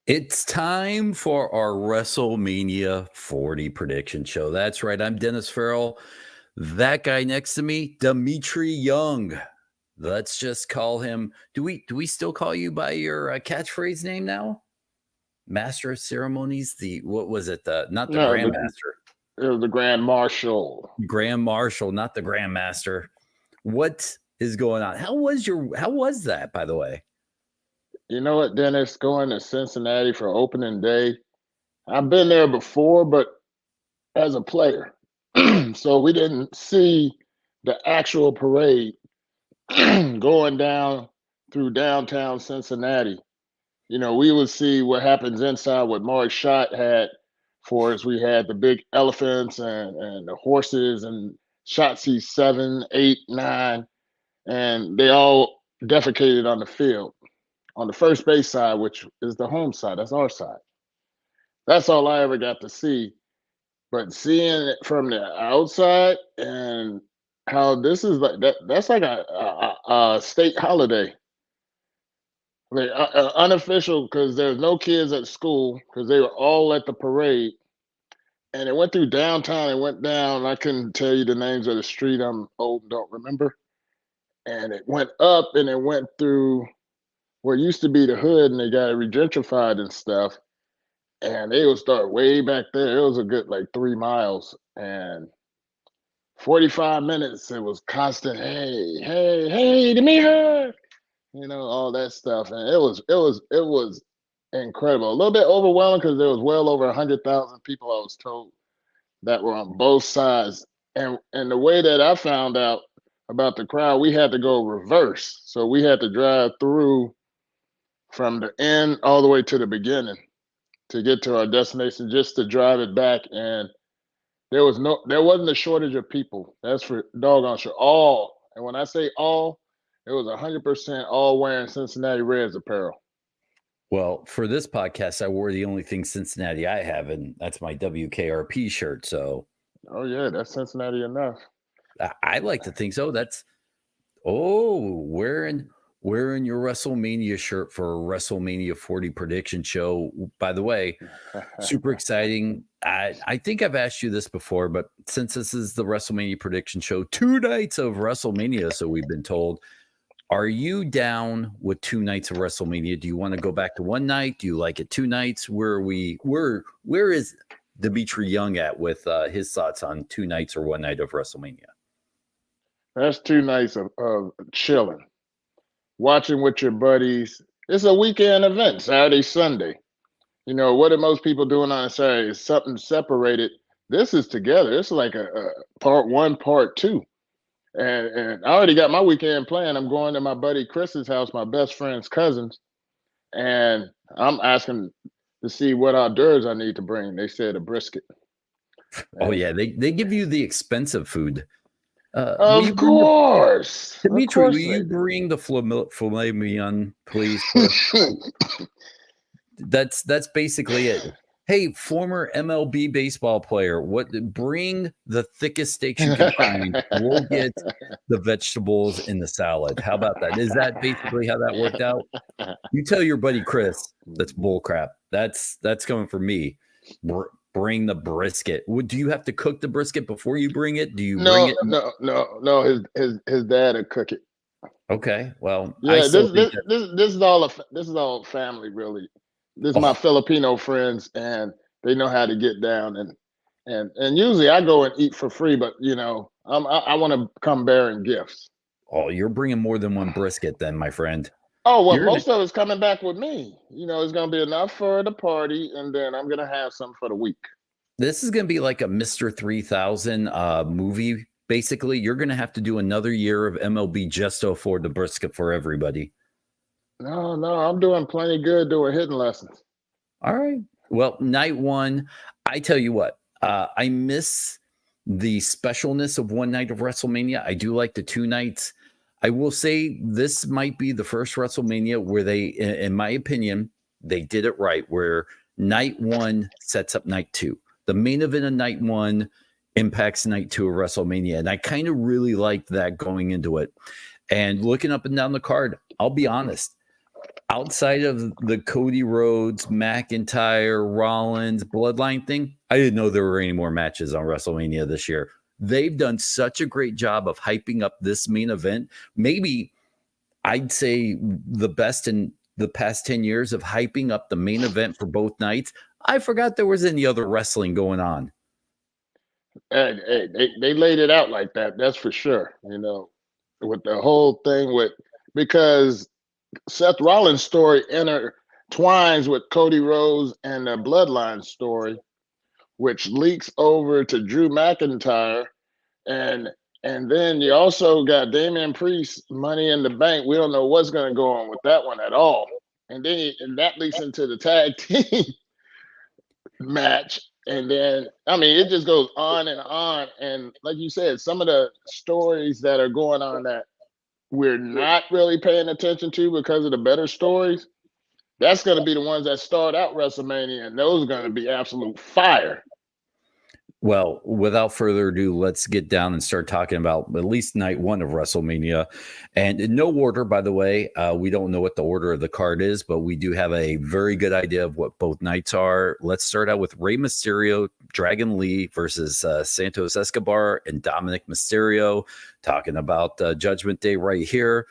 It's time for our WrestleMania 40 prediction show. That's right. I'm Dennis Farrell. That guy next to me, Dmitri Young. Let's just call him. Do we still call you by your catchphrase name now? Master of Ceremonies. What was it? Not the No, Grandmaster. it was the Grand Marshal. Grand Marshal, not the Grandmaster. What is going on? How was that, by the way? You know what, Dennis? Going to Cincinnati for opening day. I've been there before, but as a player. So we didn't see the actual parade going down through downtown Cincinnati. We would see what happens inside, what Mark Schott had for us. We had the big elephants and the horses, and Schott sees 7, 8, 9, and they all defecated on the field on the first base side, which is the home side. That's our side. That's all I ever got to see. But seeing it from the outside and how this is like that's like a state holiday. I mean, unofficial because there's no kids at school because they were all at the parade. And it went through downtown and went down. I couldn't tell you the names of the street. I'm old and don't remember. And it went up and it went through where it used to be the hood and they got it regentrified and stuff. And they would start way back there. It was a good like 3 miles. And 45 minutes, it was constant, hey, hey, hey, Demeter, all that stuff. And it was incredible. A little bit overwhelming because there was well over 100,000 people, I was told, that were on both sides. And the way that I found out about the crowd, we had to go reverse. So we had to drive through from the end all the way to the beginning to get to our destination, just to drive it back. And there wasn't a shortage of people. That's for doggone sure. All, and when I say all, it was 100% all wearing Cincinnati Reds apparel. Well, for this podcast, I wore the only thing Cincinnati I have, and that's my WKRP shirt. So, oh yeah, that's Cincinnati enough. I like to think so. Wearing your WrestleMania shirt for a WrestleMania 40 prediction show. By the way, super exciting. I think I've asked you this before, but since this is the WrestleMania prediction show, 2 nights of WrestleMania, so we've been told. Are you down with 2 nights of WrestleMania? Do you want to go back to 1 night? Do you like it 2 nights? Where is Dmitri Young at with his thoughts on 2 nights or 1 night of WrestleMania? That's 2 nights of chilling, watching with your buddies. It's a weekend event, Saturday, Sunday. What are most people doing on a Saturday? Is something separated. This is together. It's like a part 1, part 2. And I already got my weekend planned. I'm going to my buddy Chris's house, my best friend's cousins, and I'm asking to see what hors d'oeuvres I need to bring. They said a brisket. Oh yeah, they give you the expensive food. Of course. Dmitri, will you bring the filet mignon, please? That's basically it. Hey, former MLB baseball player, bring the thickest steaks you can find. We'll get the vegetables in the salad. How about that? Is that basically how that worked out? You tell your buddy Chris that's bullcrap. That's coming from me. Bring the brisket. Do you have to cook the brisket before you bring it? Do you bring it? No. His dad will cook it. Okay. Well, yeah. This is all family, really. This is my Filipino friends, and they know how to get down. And usually I go and eat for free, but I want to come bearing gifts. Oh, you're bringing more than one brisket, then, my friend. Oh well, most of it's coming back with me. It's gonna be enough for the party, and then I'm gonna have some for the week. This is gonna be like a Mr. 3000 movie. Basically, you're gonna have to do another year of MLB just to afford the brisket for everybody. No, I'm doing plenty good doing hitting lessons. All right. Well, night 1, I tell you what, I miss the specialness of 1 night of WrestleMania. I do like the 2 nights. I will say this might be the first WrestleMania where they, in my opinion, they did it right, where night 1 sets up night 2. The main event of night 1 impacts night 2 of WrestleMania. And I kind of really liked that going into it. And looking up and down the card, I'll be honest, outside of the Cody Rhodes, McIntyre, Rollins, Bloodline thing, I didn't know there were any more matches on WrestleMania this year. They've done such a great job of hyping up this main event. Maybe I'd say the best in the past 10 years of hyping up the main event for both nights. I forgot there was any other wrestling going on. They laid it out like that. That's for sure. You know, with the whole thing because Seth Rollins' story intertwines with Cody Rhodes and the Bloodline story, which leaks over to Drew McIntyre, and then you also got Damian Priest, Money in the Bank. We don't know what's going to go on with that one at all, and that leaks into the tag team match. And then, I mean, it just goes on. And like you said, some of the stories that are going on that we're not really paying attention to because of the better stories, that's going to be the ones that start out WrestleMania, and those are going to be absolute fire. Well, without further ado, let's get down and start talking about at least night one of WrestleMania. And in no order, by the way, we don't know what the order of the card is, but we do have a very good idea of what both nights are. Let's start out with Rey Mysterio, Dragon Lee versus Santos Escobar and Dominic Mysterio, talking about Judgment Day right here.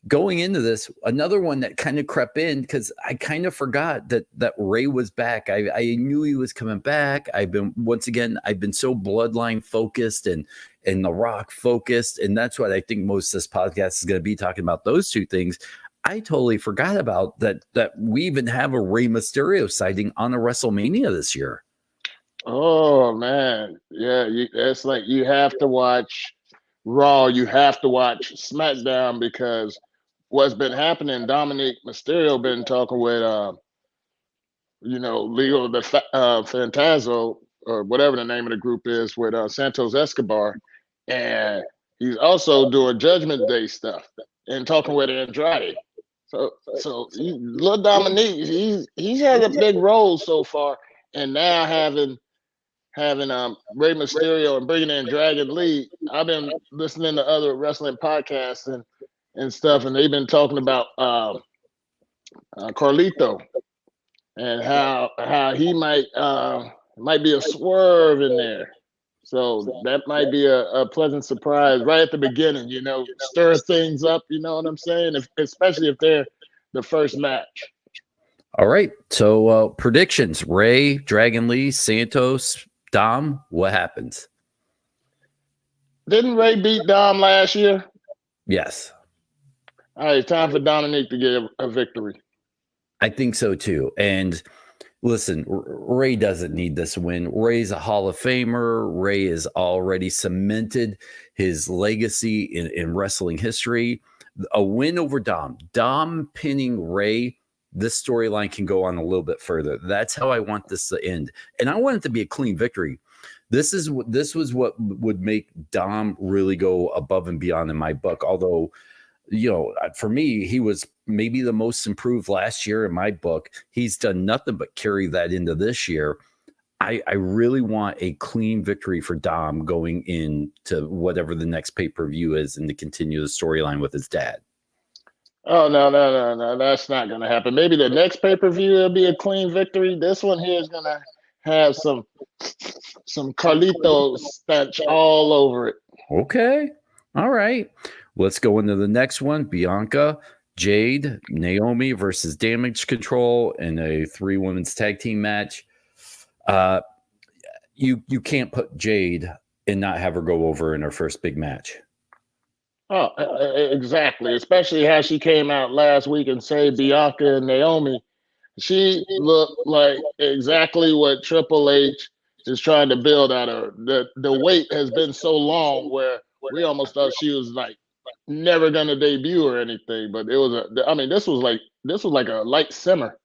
Going into this, another one that kind of crept in because I kind of forgot that Rey was back. I knew he was coming back. I've been so Bloodline focused and The Rock focused, and that's what I think most of this podcast is going to be talking about, those two things. I totally forgot about that we even have a Rey Mysterio sighting on a WrestleMania this year. Oh man, yeah, it's like you have to watch Raw, you have to watch SmackDown, because what's been happening, Dominic Mysterio been talking with Leo the Fantasmo, or whatever the name of the group is, with Santos Escobar, and he's also doing Judgment Day stuff and talking with Andrade. So little Dominic, he's had a big role so far, and now having Rey Mysterio and bringing in Dragon Lee. I've been listening to other wrestling podcasts and stuff, and they've been talking about Carlito and how he might be a swerve in there. So that might be a pleasant surprise right at the beginning, stir things up, you know what I'm saying? Especially if they're the first match. All right. So predictions: Rey, Dragon Lee, Santos, Dom, what happens? Didn't Rey beat Dom last year? Yes. All right, time for Dominic to get a victory. I think so too. And listen, Rey doesn't need this win. Rey's a Hall of Famer. Rey has already cemented his legacy in wrestling history. A win over Dom pinning Rey, this storyline can go on a little bit further. That's how I want this to end. And I want it to be a clean victory. This was what would make Dom really go above and beyond in my book. Although, for me, he was maybe the most improved last year in my book. He's done nothing but carry that into this year. I really want a clean victory for Dom going into whatever the next pay-per-view is, and to continue the storyline with his dad. Oh, no. That's not going to happen. Maybe the next pay-per-view will be a clean victory. This one here is going to have some Carlito stench all over it. Okay. All right. Let's go into the next one. Bianca, Jade, Naomi versus Damage Control in a 3-women's tag team match. You can't put Jade and not have her go over in her first big match. Oh, exactly. Especially how she came out last week and said Bianca and Naomi. She looked like exactly what Triple H is trying to build out of her. The wait has been so long where we almost thought she was like never gonna debut or anything. But it was this was like a light simmer,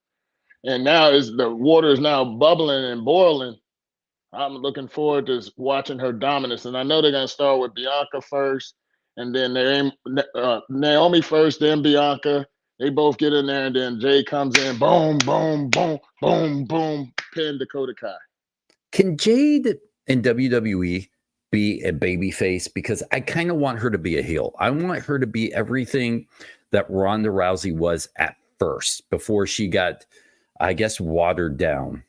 and now the water is now bubbling and boiling. I'm looking forward to watching her dominance, and I know they're gonna start with Bianca first, and then Naomi first, then Bianca. They both get in there, and then Jay comes in, boom, boom, boom, boom, boom, pin Dakota Kai. Can Jade in WWE be a baby face? Because I kind of want her to be a heel. I want her to be everything that Ronda Rousey was at first before she got, I guess, watered down.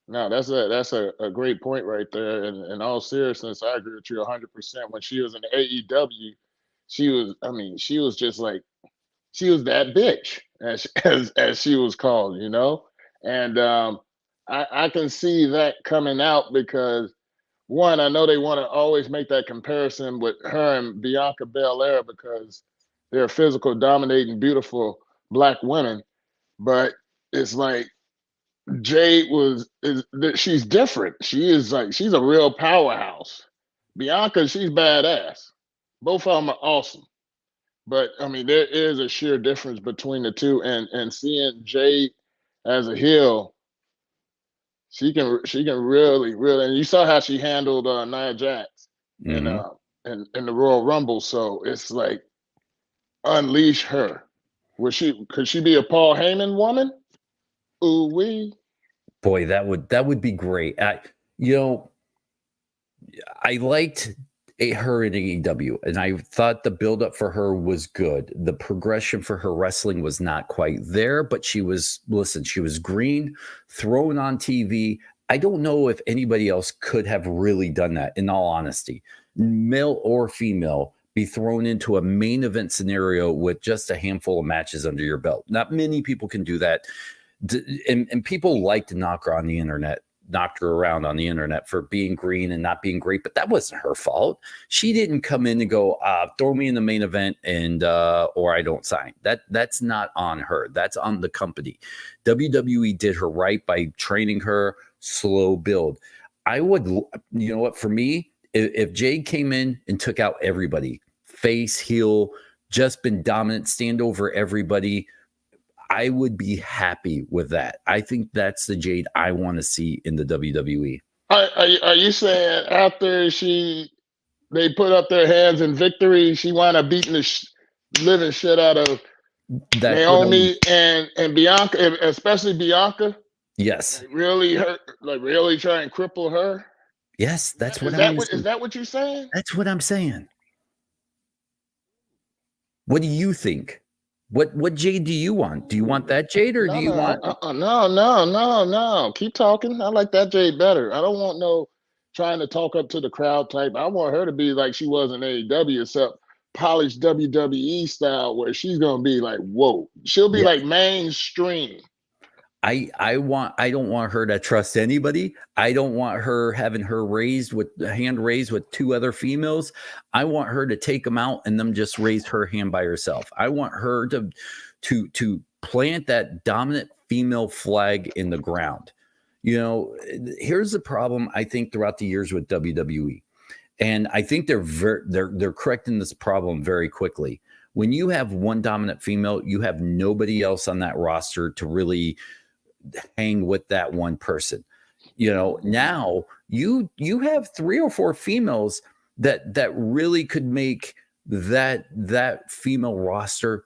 No, that's a great point right there. And in all seriousness, I agree with you 100%. When she was in AEW, she was, I mean, she was just like, she was that bitch, as as she was called, you know. And I can see that coming out because one, I know they want to always make that comparison with her and Bianca Belair because they're physical, dominating, beautiful black women. But it's like Jade she's different. She is like she's a real powerhouse. Bianca, she's badass. Both of them are awesome. But I mean, there is a sheer difference between the two, and seeing Jade as a heel, she can really, and you saw how she handled Nia Jax in Mm-hmm. in the Royal Rumble. So it's like unleash her. Could she be a Paul Heyman woman? Ooh wee. Boy, that would be great. I liked her in AEW, and I thought the buildup for her was good. The progression for her wrestling was not quite there, but she was green, thrown on TV. I don't know if anybody else could have really done that, in all honesty, male or female, be thrown into a main event scenario with just a handful of matches under your belt. Not many people can do that. And people like to knock her around on the internet for being green and not being great, but that wasn't her fault. She didn't come in and go, throw me in the main event and or I don't sign. That's not on her. That's on the company. WWE did her right by training her, slow build. I would, you know what, for me, if Jade came in and took out everybody, face, heel, just been dominant, stand over everybody, I would be happy with that. I think that's the Jade I want to see in the WWE. Are you saying after they put up their hands in victory, she wound up beating the living shit out of That's Naomi and Bianca, especially Bianca? yes. Like really hurt, like really try and cripple her? Yes, that's what Is I that want to what see. is that what you're saying? That's what I'm saying. What do you think? What Jade do you want? Do you want that Jade or do No, you no, want no. Keep talking. I like that Jade better. I don't want no trying to talk up to the crowd type. I want her to be like she was in AEW, except polished WWE style, where she's gonna be like, whoa. She'll be yeah. like mainstream. I don't want her to trust anybody. I don't want her having her hand raised with two other females. I want her to take them out and them just raise her hand by herself. I want her to plant that dominant female flag in the ground. Here's the problem I think throughout the years with WWE. And I think they're correcting this problem very quickly. When you have one dominant female, you have nobody else on that roster to really hang with that one person. Now you have 3 or 4 females that really could make that female roster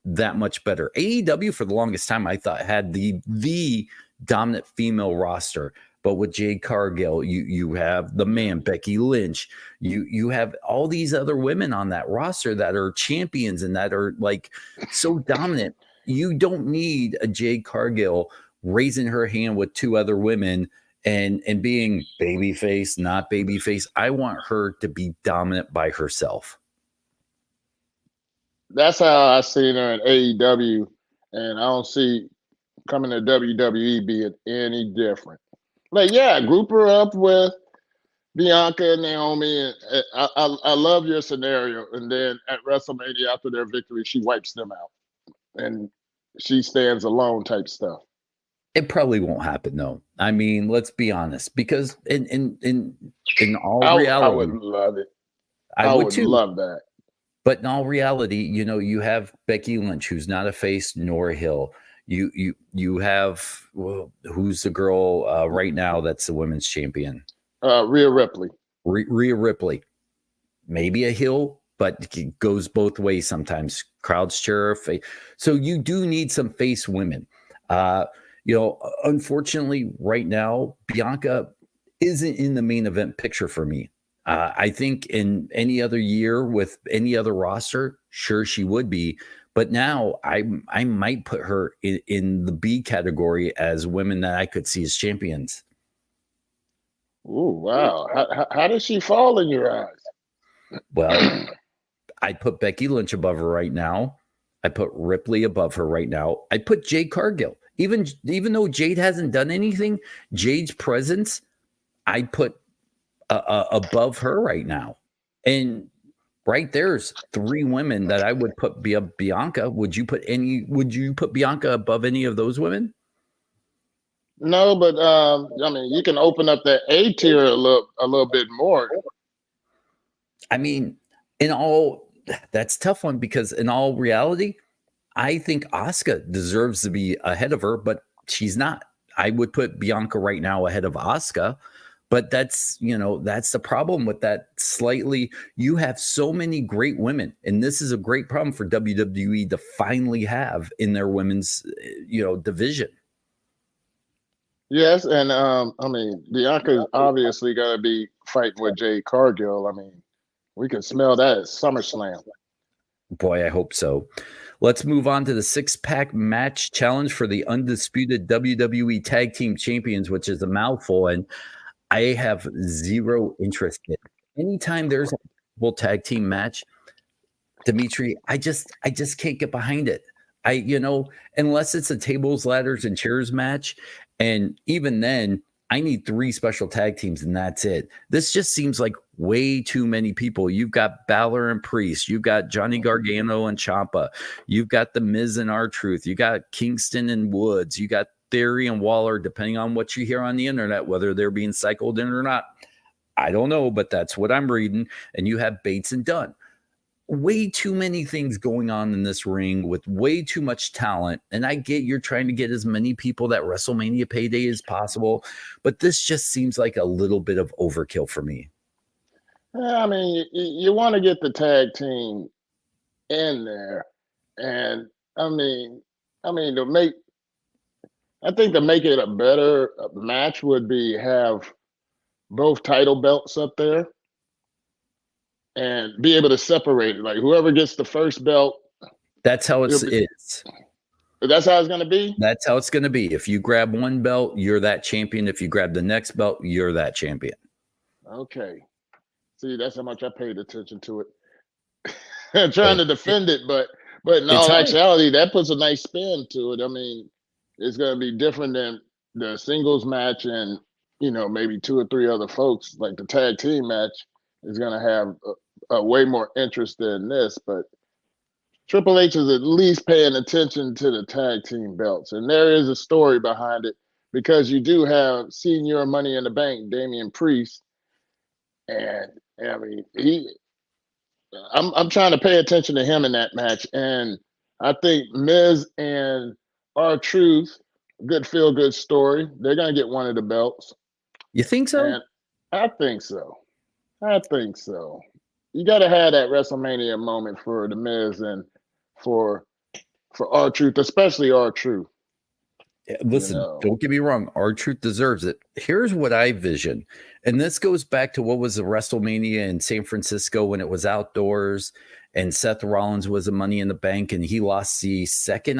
that much better. AEW for the longest time I thought had the dominant female roster, but with Jade Cargill, you have the man Becky Lynch, you have all these other women on that roster that are champions and that are like so dominant. You don't need a Jade Cargill raising her hand with 2 other women and being babyface, not babyface. I want her to be dominant by herself. That's how I seen her in AEW, and I don't see coming to WWE being any different. Like, yeah, group her up with Bianca and Naomi, and I love your scenario. And then at WrestleMania, after their victory, she wipes them out, and she stands alone, type stuff. It probably won't happen though. I mean, let's be honest, because in all I reality, would love it. I would would too. love that. But in all reality, you have Becky Lynch, who's not a face nor a heel. You have who's the girl right now that's the women's champion? Rhea Ripley. Rhea Ripley, maybe a heel, but it goes both ways sometimes. Crowds cheer her face. So you do need some face women. Unfortunately, right now, Bianca isn't in the main event picture for me. I think in any other year with any other roster, sure she would be, But now I might put her in the B category as women that I could see as champions. Ooh, wow. How does she fall in your eyes? Well, I put Becky Lynch above her right now. I put Ripley above her right now. I put Jade Cargill. Even though Jade hasn't done anything, Jade's presence, I put above her right now. And right there's 3 women that I would put Bianca. Would you put Bianca above any of those women? No, but I mean, you can open up that A tier a little bit more. I mean, that's a tough one because in all reality, I think Asuka deserves to be ahead of her, but she's not. I would put Bianca right now ahead of Asuka, but that's the problem with that slightly. You have so many great women, and this is a great problem for WWE to finally have in their women's division. Yes, and I mean, Bianca's obviously got to be fighting with Jade Cargill. I mean, we can smell that at SummerSlam. Boy, I hope so. Let's move on to the 6-pack match challenge for the undisputed WWE Tag Team Champions, which is a mouthful, and I have zero interest in it. Anytime there's a full tag team match, Dmitri, I just can't get behind it. Unless it's a tables, ladders, and chairs match, and even then, I need 3 special tag teams, and that's it. This just seems like way too many people. You've got Balor and Priest. You've got Johnny Gargano and Ciampa. You've got The Miz and R-Truth. You got Kingston and Woods. You got Theory and Waller, depending on what you hear on the internet, whether they're being cycled in or not. I don't know, but that's what I'm reading. And you have Bates and Dunn. Way too many things going on in this ring with way too much talent. And I get you're trying to get as many people that WrestleMania payday as possible, but this just seems like a little bit of overkill for me. I mean, you want to get the tag team in there, and I think to make it a better match would be have both title belts up there and be able to separate it. Like whoever gets the first belt. That's how it is. That's how it's going to be? That's how it's going to be. If you grab one belt, you're that champion. If you grab the next belt, you're that champion. Okay. See, that's how much I paid attention to it. Trying to defend it, but in all actuality, that puts a nice spin to it. I mean, it's going to be different than the singles match and, maybe 2 or 3 other folks. Like the tag team match is going to have a way more interest than this, but Triple H is at least paying attention to the tag team belts. And there is a story behind it because you do have senior Money in the Bank, Damian Priest. And I mean, I'm trying to pay attention to him in that match. And I think Miz and R-Truth, good feel-good story. They're going to get one of the belts. You think so? And I think so. You got to have that WrestleMania moment for the Miz and for R-Truth, especially R-Truth. Listen, don't get me wrong. R-Truth deserves it. Here's what I vision. And this goes back to what was the WrestleMania in San Francisco when it was outdoors and Seth Rollins was a Money in the Bank and he lost the second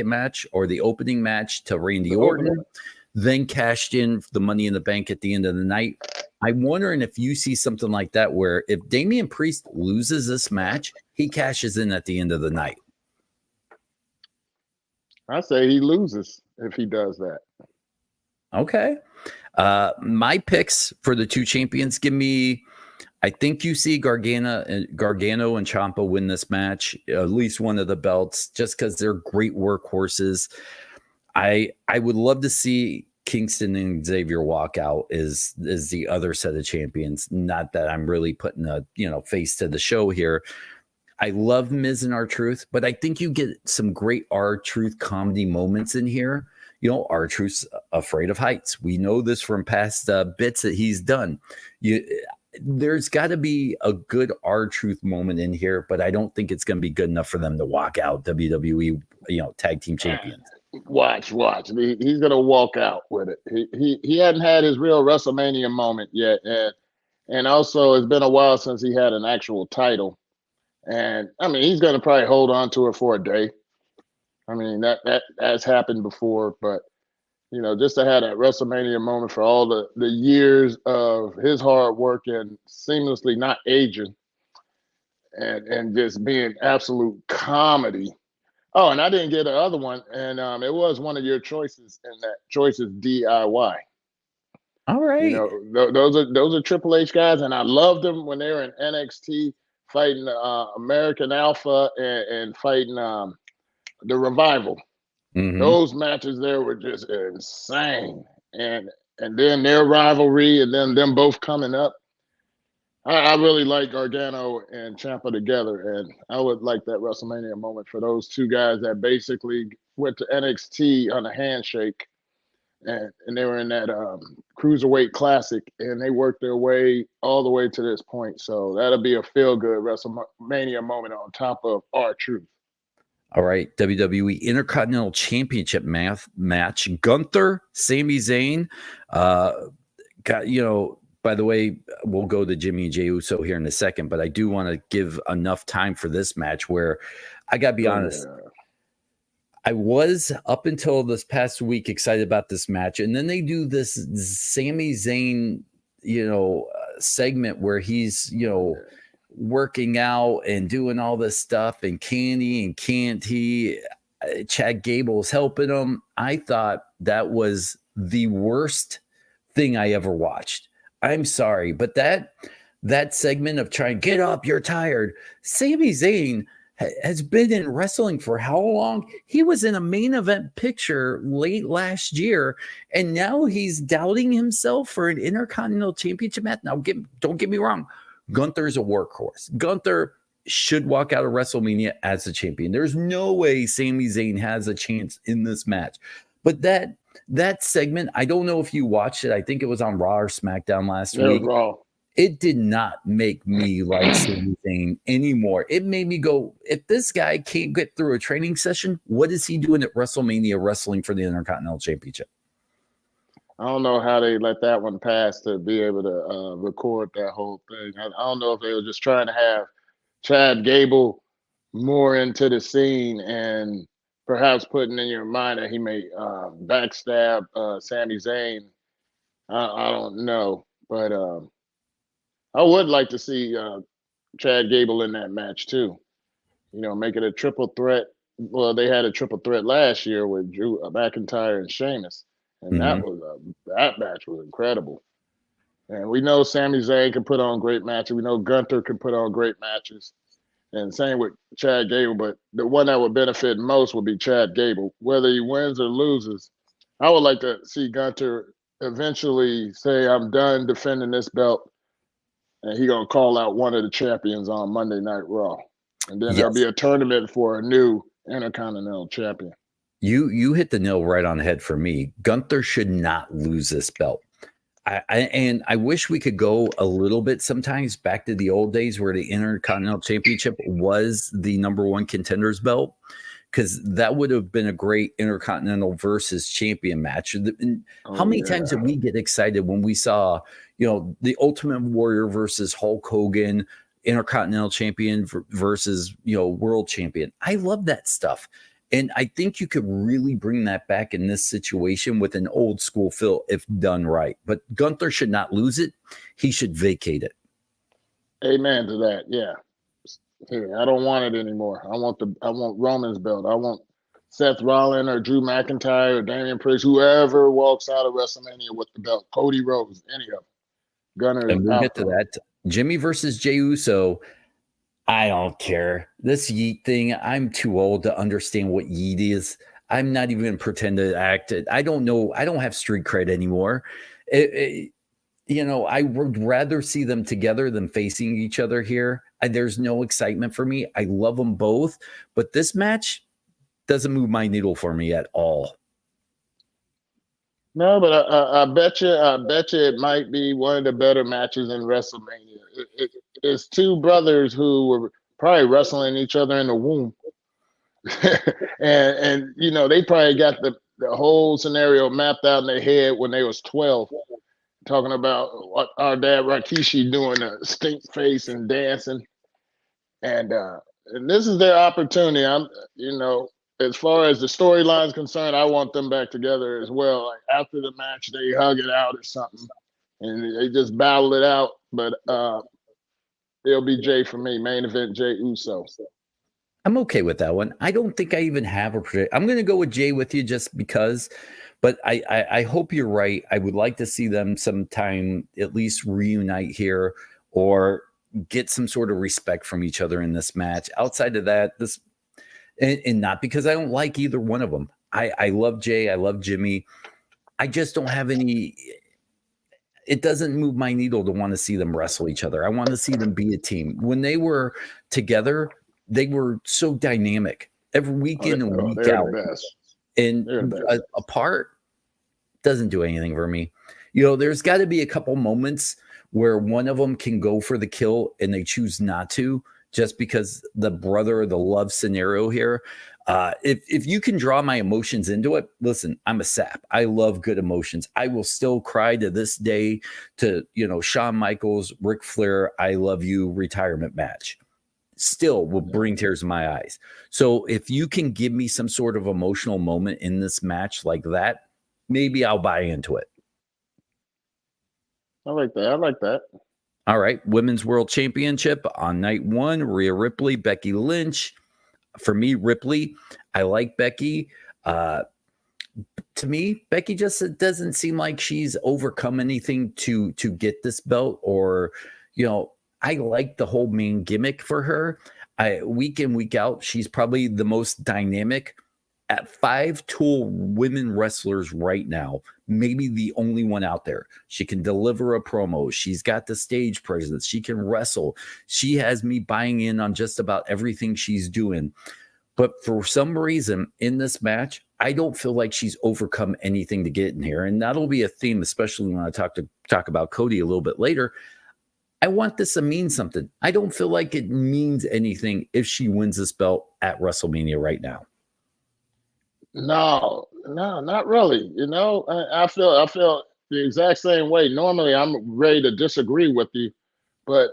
match or the opening match to Randy Orton, then cashed in the Money in the Bank at the end of the night. I'm wondering if you see something like that where if Damian Priest loses this match, he cashes in at the end of the night. I say he loses if he does that. Okay. My picks for the 2 champions, I think you see Gargano and Ciampa win this match, at least one of the belts, just because they're great workhorses. I would love to see Kingston and Xavier walk out is the other set of champions. Not that I'm really putting a face to the show here. I love Miz and R-Truth, but I think you get some great R-Truth comedy moments in here. R-Truth's afraid of heights. We know this from past bits that he's done. There's got to be a good R-Truth moment in here, but I don't think it's going to be good enough for them to walk out WWE, tag team champions. Watch. He's going to walk out with it. He hadn't had his real WrestleMania moment yet. And also, it's been a while since he had an actual title. And I mean, he's going to probably hold on to it for a day. I mean, that has happened before, but just to have that WrestleMania moment for all the years of his hard work and seamlessly not aging and just being absolute comedy. Oh, and I didn't get the other one, and it was one of your choices, and that choice is DIY. All right. Those are Triple H guys, and I loved them when they were in NXT fighting American Alpha and fighting the Revival. Mm-hmm. Those matches there were just insane, and then their rivalry, and then them both coming up. I really like Gargano and Ciampa together, and I would like that WrestleMania moment for those two guys that basically went to NXT on a handshake, and they were in that Cruiserweight Classic, and they worked their way all the way to this point. So that'll be a feel-good WrestleMania moment on top of R-Truth. All right, WWE Intercontinental Championship match. Gunther, Sami Zayn. By the way, we'll go to Jimmy and Jey Uso here in a second, but I do want to give enough time for this match where I got to be honest. I was, up until this past week, excited about this match. And then they do this Sami Zayn, segment where he's, working out and doing all this stuff, and can he and can't he? Chad Gable's helping him. I thought that was the worst thing I ever watched. I'm sorry, but that segment of trying, get up, you're tired. Sami Zayn has been in wrestling for how long? He was in a main event picture late last year, and now he's doubting himself for an Intercontinental Championship match. Now, don't get me wrong. Gunther's a workhorse. Gunther should walk out of WrestleMania as a champion. There's no way Sami Zayn has a chance in this match. But that segment, I don't know if you watched it. I think it was on Raw or SmackDown last week. Raw. It did not make me like Sami Zayn anymore. It made me go, if this guy can't get through a training session, what is he doing at WrestleMania wrestling for the Intercontinental Championship? I don't know how they let that one pass to be able to record that whole thing. I don't know if they were just trying to have Chad Gable more into the scene and perhaps putting in your mind that he may backstab Sami Zayn. I don't know, but I would like to see Chad Gable in that match too. Make it a triple threat. Well, they had a triple threat last year with Drew McIntyre and Sheamus. And that match was incredible. And we know Sami Zayn can put on great matches. We know Gunther can put on great matches. And same with Chad Gable. But the one that would benefit most would be Chad Gable. Whether he wins or loses, I would like to see Gunther eventually say, I'm done defending this belt. And he's going to call out one of the champions on Monday Night Raw. And then there'll be a tournament for a new Intercontinental champion. You hit the nail right on the head for me. Gunther should not lose this belt. I wish we could go a little bit sometimes back to the old days where the Intercontinental Championship was the number one contender's belt, because that would have been a great Intercontinental versus champion match. How many times did we get excited when we saw, the Ultimate Warrior versus Hulk Hogan, Intercontinental Champion versus, World Champion? I love that stuff. And I think you could really bring that back in this situation with an old school feel if done right. But Gunther should not lose it. He should vacate it. Amen to that. Yeah. I don't want it anymore. I want Roman's belt. I want Seth Rollins or Drew McIntyre or Damian Priest, whoever walks out of WrestleMania with the belt. Cody Rhodes, any of them. Gunner. And we'll get to that. Jimmy versus Jey Uso. I don't care. This yeet thing, I'm too old to understand what yeet is. I'm not even going to pretend to act it. I don't know. I don't have street cred anymore. I would rather see them together than facing each other here. There's no excitement for me. I love them both, but this match doesn't move my needle for me at all. No, but I bet you it might be one of the better matches in WrestleMania. It's two brothers who were probably wrestling each other in the womb. and they probably got the whole scenario mapped out in their head when they was 12, talking about what our dad Rikishi doing a stink face and dancing. And this is their opportunity. As far as the storyline is concerned, I want them back together as well. Like after the match, they hug it out or something, and they just battle it out. But it'll be Jay for me. Main event, Jay Uso. I'm okay with that one. I don't think I even have a prediction. I'm going to go with Jay with you just because, but I hope you're right. I would like to see them sometime at least reunite here or get some sort of respect from each other in this match. Outside of that, and not because I don't like either one of them. I love Jay. I love Jimmy. I just don't have any. It doesn't move my needle to want to see them wrestle each other. I want to see them be a team. When they were together, they were so dynamic every week in and week out. And apart doesn't do anything for me. There's got to be a couple moments where one of them can go for the kill and they choose not to, just because the brother or the love scenario here. If you can draw my emotions into it, listen, I'm a sap. I love good emotions. I will still cry to this day to, Shawn Michaels, Ric Flair, I love you retirement match. Still will bring tears to my eyes. So if you can give me some sort of emotional moment in this match like that, maybe I'll buy into it. I like that. All right. Women's World Championship on night one, Rhea Ripley, Becky Lynch. For me, Ripley, I like Becky. To me, Becky just doesn't seem like she's overcome anything to get this belt, or, I like the whole main gimmick for her. Week in, week out, she's probably the most dynamic at 5 tool women wrestlers right now. Maybe the only one out there. She can deliver a promo. She's got the stage presence. She can wrestle. She has me buying in on just about everything she's doing. But for some reason in this match, I don't feel like she's overcome anything to get in here. And that'll be a theme, especially when I talk about Cody a little bit later. I want this to mean something. I don't feel like it means anything if she wins this belt at WrestleMania right now. No, not really. I feel the exact same way. Normally, I'm ready to disagree with you, but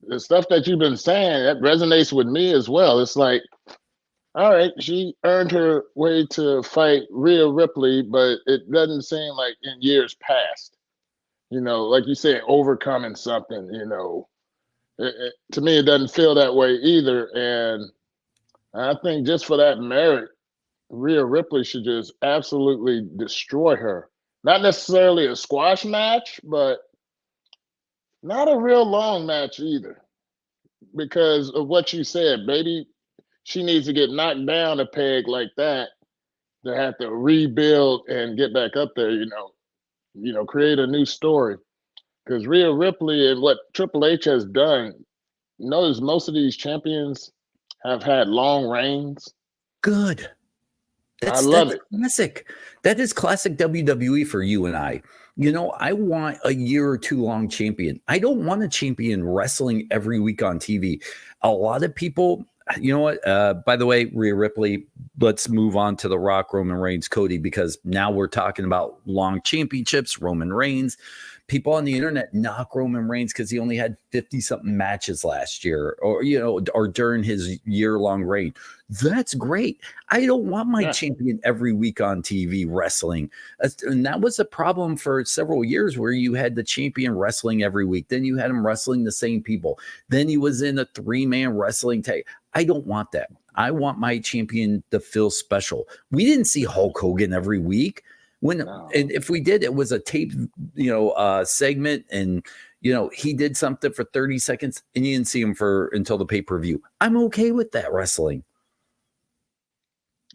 the stuff that you've been saying, that resonates with me as well. It's like, all right, she earned her way to fight Rhea Ripley, but it doesn't seem like in years past. Like you said, overcoming something. To me, it doesn't feel that way either. And I think just for that merit, Rhea Ripley should just absolutely destroy her. Not necessarily a squash match, but not a real long match either, because of what you said. Maybe she needs to get knocked down a peg like that to have to rebuild and get back up there. Create a new story. Because Rhea Ripley and what Triple H has done, notice most of these champions have had long reigns. Good. I love it. Classic. That is classic WWE for you and I. I want a year or two long champion. I don't want a champion wrestling every week on TV. A lot of people, you know what? By the way, Rhea Ripley, let's move on to The Rock, Roman Reigns, Cody, because now we're talking about long championships, Roman Reigns. People on the internet knock Roman Reigns because he only had 50-something matches last year, or during his year-long reign. That's great. I don't want my champion every week on TV wrestling. And that was a problem for several years, where you had the champion wrestling every week. Then you had him wrestling the same people. Then he was in a 3-man wrestling tag. I don't want that. I want my champion to feel special. We didn't see Hulk Hogan every week. And if we did, it was a tape, segment, and he did something for 30 seconds and you didn't see him until the pay-per-view. I'm okay with that wrestling.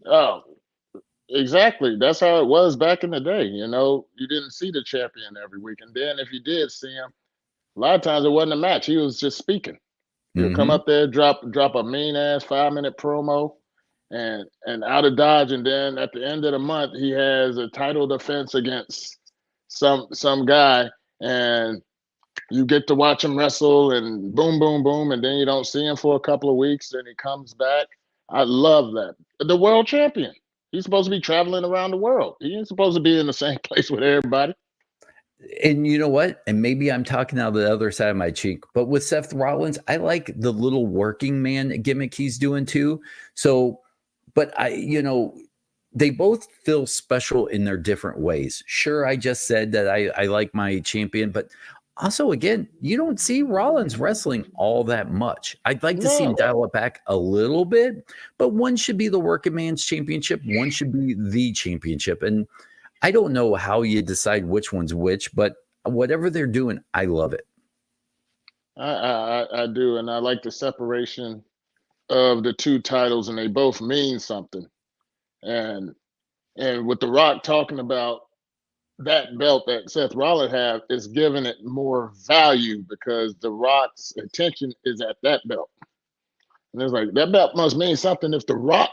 Oh, exactly. That's how it was back in the day. You didn't see the champion every week, and then if you did see him, a lot of times it wasn't a match. He was just speaking. He'll come up there, drop a mean ass 5-minute promo, and out of Dodge, and then at the end of the month he has a title defense against some guy, and you get to watch him wrestle, and boom, boom, boom, and then you don't see him for a couple of weeks, then he comes back. I love that. The world champion. He's supposed to be traveling around the world. He ain't supposed to be in the same place with everybody. And you know what? And maybe I'm talking out of the other side of my cheek, but with Seth Rollins, I like the little working man gimmick he's doing too. So, but they both feel special in their different ways. Sure, I just said that I like my champion, but also, again, you don't see Rollins wrestling all that much. I'd like to see him No, dial it back a little bit, but one should be the working man's championship. One should be the championship. And I don't know how you decide which one's which, but whatever they're doing, I love it. I do, and I like the separation of the two titles, and they both mean something. And with The Rock talking about that belt that Seth Rollins have, is giving it more value because The Rock's attention is at that belt. And it's like that belt must mean something if The Rock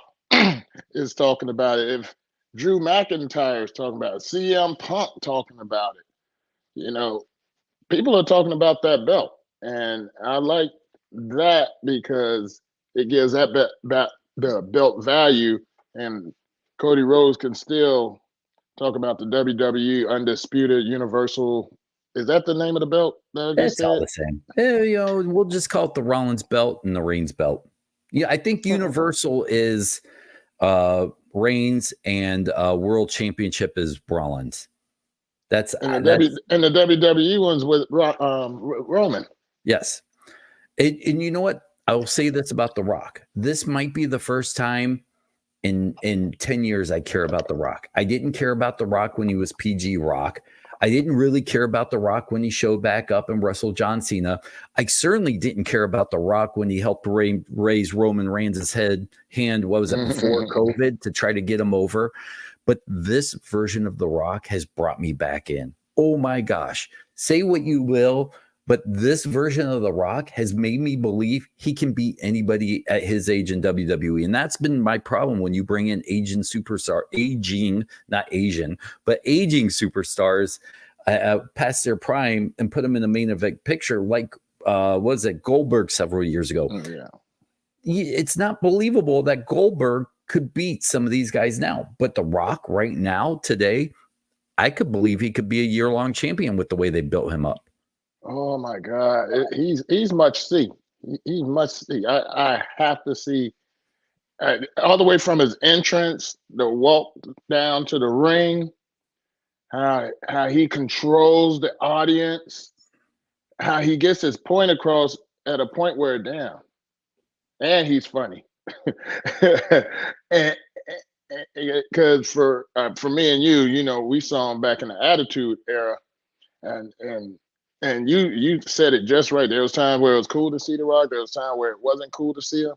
is talking about it, if Drew McIntyre is talking about it, CM Punk talking about it. You know, people are talking about that belt, and I like that because it gives the belt value, and Cody Rhodes can still talk about the WWE Undisputed Universal. Is that the name of the belt that I just It's all said? the same. We'll just call it the Rollins belt and the Reigns belt. Yeah, I think Universal is Reigns and World Championship is Rollins. That's And that's the WWE ones with Roman. yes. And you know what? I will say this about The Rock. This might be the first time in 10 years I care about The Rock. I didn't care about The Rock when he was PG Rock. I didn't really care about The Rock when he showed back up and wrestled John Cena. I certainly didn't care about The Rock when he helped raise Roman Reigns' hand, what was it, before COVID to try to get him over. But this version of The Rock has brought me back in. Oh my gosh. Say what you will, but this version of The Rock has made me believe he can beat anybody at his age in WWE. And that's been my problem when you bring in aging, not Asian, but aging superstars past their prime and put them in the main event picture like, was it Goldberg several years ago? Yeah. It's not believable that Goldberg could beat some of these guys now. But The Rock right now, today, I could believe he could be a year-long champion with the way they built him up. Oh my God, he's much see. He's much see. I have to see all the way from his entrance, the walk down to the ring, how he controls the audience, how he gets his point across at a point where damn, and he's funny. and because for me and you, we saw him back in the Attitude Era, and you said it just right. There was times where it was cool to see The Rock. There was time where it wasn't cool to see him.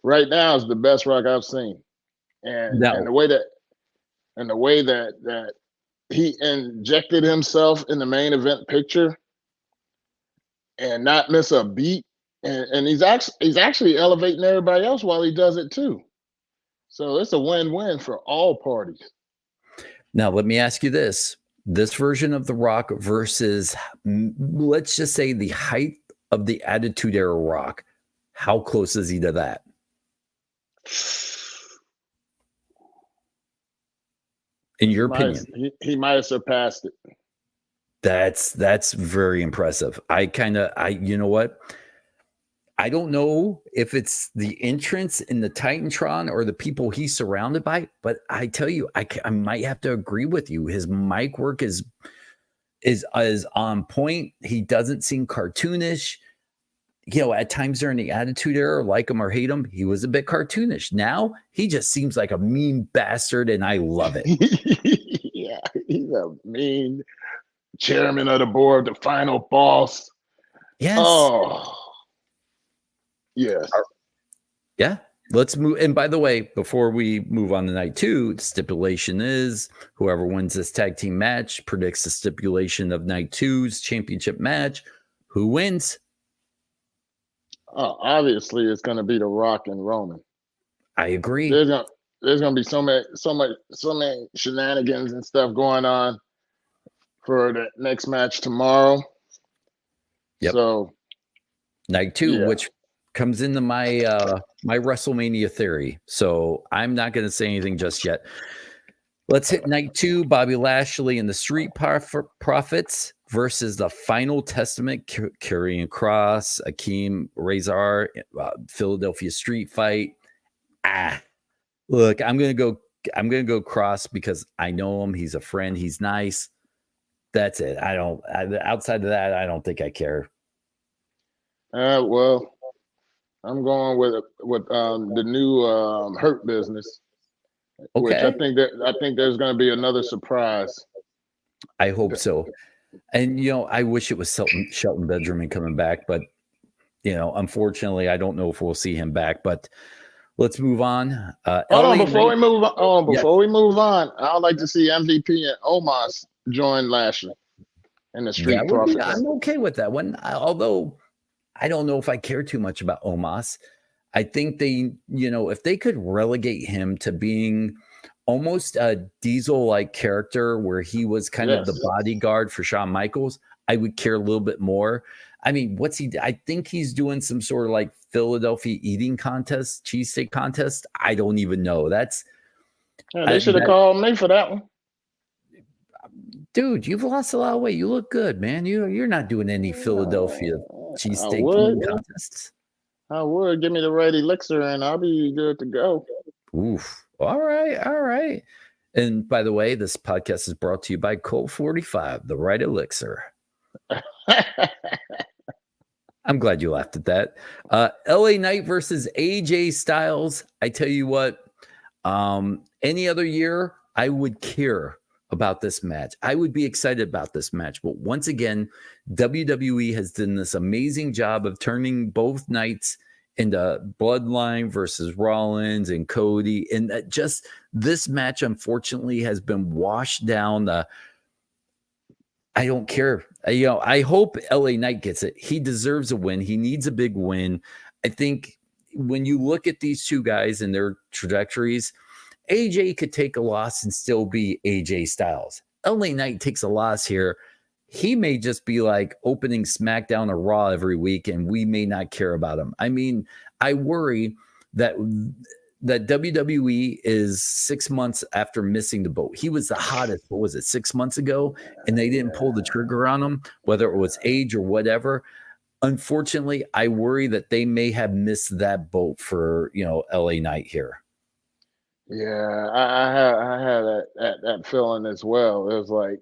Right now is the best Rock I've seen, and Now, the way that he injected himself in the main event picture and not miss a beat, and he's actually elevating everybody else while he does it too. So it's a win-win for all parties. now let me ask you this. This version of The Rock versus, let's just say, the height of the Attitude Era Rock. How close is he to that? In your opinion? He might have surpassed it. That's very impressive. You know what? I don't know if it's the entrance in the Titantron or the people he's surrounded by, but I tell you, I might have to agree with you. His mic work is on point. He doesn't seem cartoonish. At times during the Attitude Era, like him or hate him, he was a bit cartoonish. Now he just seems like a mean bastard, and I love it. Yeah, he's a mean chairman of the board, the final boss. Yes. Oh, yes. Yeah. Let's move. And by the way, before we move on to night 2, the stipulation is whoever wins this tag team match predicts the stipulation of night 2's championship match. Who wins? Obviously, it's going to be The Rock and Roman. I agree. There's going to be so many shenanigans and stuff going on for the next match tomorrow. Yep. So night 2, which comes into my my WrestleMania theory. So I'm not going to say anything just yet. Let's hit night 2. Bobby Lashley and the Street Profits versus the Final Testament, Karrion Kross, Akeem Razor, Philadelphia Street Fight. Look, I'm gonna go Kross because I know him. He's a friend. He's nice. That's it. Outside of that, I don't think I care. Well, I'm going with the new Hurt Business, which I think there's going to be another surprise. I hope so. And I wish it was Shelton Benjamin coming back, but unfortunately, I don't know if we'll see him back. But let's move on. Before we move on, I'd like to see MVP and Omos join Lashley in the Street Profits. I'm okay with that one, although I don't know if I care too much about Omos. I think they, if they could relegate him to being almost a Diesel-like character where he was kind of the bodyguard for Shawn Michaels, I would care a little bit more. I mean, what's he? I think he's doing some sort of like Philadelphia eating contest, cheesesteak contest. I don't even know. They should have called me for that one. Dude, you've lost a lot of weight. You look good, man. You're not doing any Philadelphia cheesesteak eating contests. I would. Give me the right elixir and I'll be good to go. Oof. All right. And by the way, this podcast is brought to you by Colt 45, the right elixir. I'm glad you laughed at that. LA Knight versus AJ Styles. I tell you what, any other year, I would care about this match. I would be excited about this match. But once again, WWE has done this amazing job of turning both nights into Bloodline versus Rollins and Cody. And just this match, unfortunately, has been washed down. I don't care. I hope LA Knight gets it. He deserves a win. He needs a big win. I think when you look at these two guys and their trajectories, AJ could take a loss and still be AJ Styles. LA Knight takes a loss here. He may just be like opening SmackDown or Raw every week, and we may not care about him. I mean, I worry that WWE is 6 months after missing the boat. He was the hottest, what was it, 6 months ago? And they didn't pull the trigger on him, whether it was age or whatever. Unfortunately, I worry that they may have missed that boat for, LA Knight here. Yeah, I had that feeling as well. It was like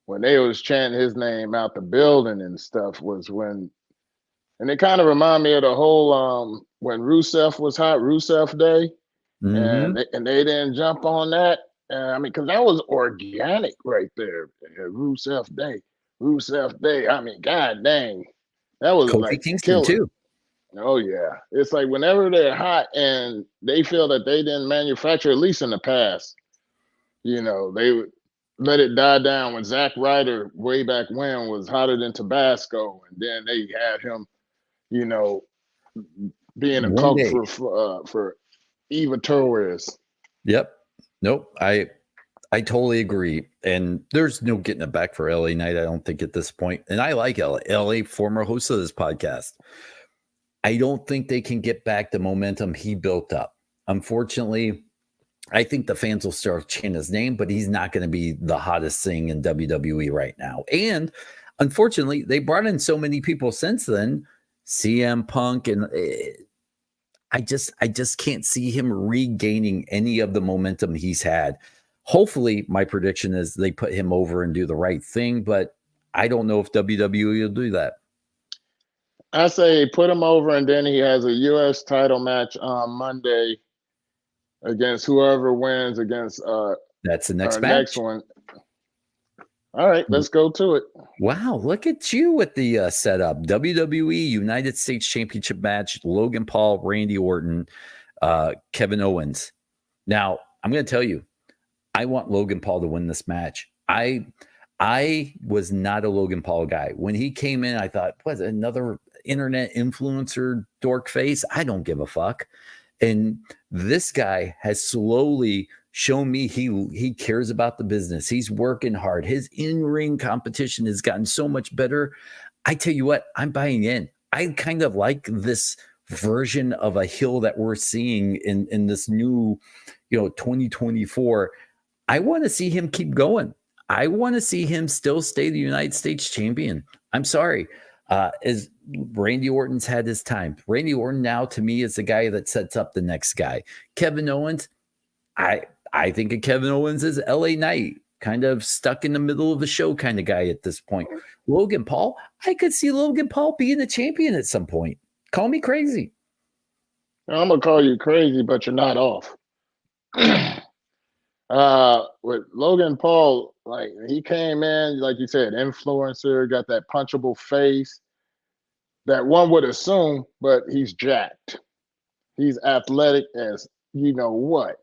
when they was chanting his name out the building and stuff was when, and it kind of reminded me of the whole when Rusev was hot, Rusev Day, and they didn't jump on that. I mean, because that was organic right there. Rusev Day. I mean, god dang, that was Kofi like Kingston too. Oh yeah, it's like whenever they're hot and they feel that they didn't manufacture, at least in the past, they would let it die down. When Zack Ryder way back when was hotter than Tabasco, and then they had him, being a coach for Eva Torres. Yep. Nope. I totally agree. And there's no getting it back for LA Knight, I don't think, at this point. And I like LA, former host of this podcast. I don't think they can get back the momentum he built up. Unfortunately, I think the fans will start chanting his name, but he's not going to be the hottest thing in WWE right now. And unfortunately, they brought in so many people since then, CM Punk, and I just can't see him regaining any of the momentum he's had. Hopefully, my prediction is they put him over and do the right thing, but I don't know if WWE will do that. I say put him over, and then he has a U.S. title match on Monday against whoever wins against that's the next match. Next one. All right, let's go to it. Wow, look at you with the setup. WWE United States Championship match, Logan Paul, Randy Orton, Kevin Owens. Now, I'm going to tell you, I want Logan Paul to win this match. I was not a Logan Paul guy. When he came in, I thought, what, another internet influencer dork face? I don't give a fuck. And this guy has slowly shown me he cares about the business. He's working hard. His in-ring competition has gotten so much better. I tell you what, I'm buying in. I kind of like this version of a heel that we're seeing in this new, 2024. I want to see him keep going. I want to see him still stay the United States champion. I'm sorry. As Randy Orton's had his time. Randy Orton now to me is the guy that sets up the next guy. Kevin Owens, I think of Kevin Owens as LA Knight, kind of stuck in the middle of the show kind of guy at this point. Logan Paul, I could see Logan Paul being a champion at some point. Call me crazy. I'm gonna call you crazy, but you're not off. With Logan Paul, like he came in, like you said, influencer, got that punchable face that one would assume, but he's jacked. He's athletic as you know what.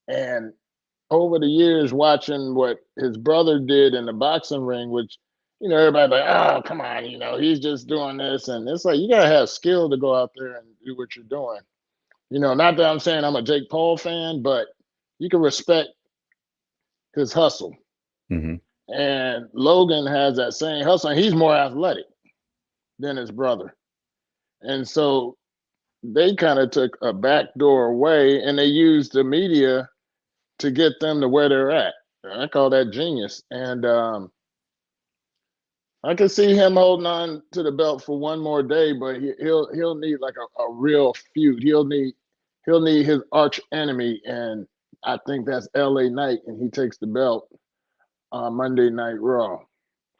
And over the years, watching what his brother did in the boxing ring, which everybody like, oh, come on, he's just doing this, and it's like you gotta have skill to go out there and do what you're doing. Not that I'm saying I'm a Jake Paul fan, but you can respect his hustle. Mm-hmm. And Logan has that same hustle, and he's more athletic than his brother. And so they kind of took a backdoor way, and they used the media to get them to where they're at. I call that genius. And I can see him holding on to the belt for one more day, but he'll need like a real feud. He'll need his arch enemy, and I think that's LA Knight, and he takes the belt on Monday Night Raw.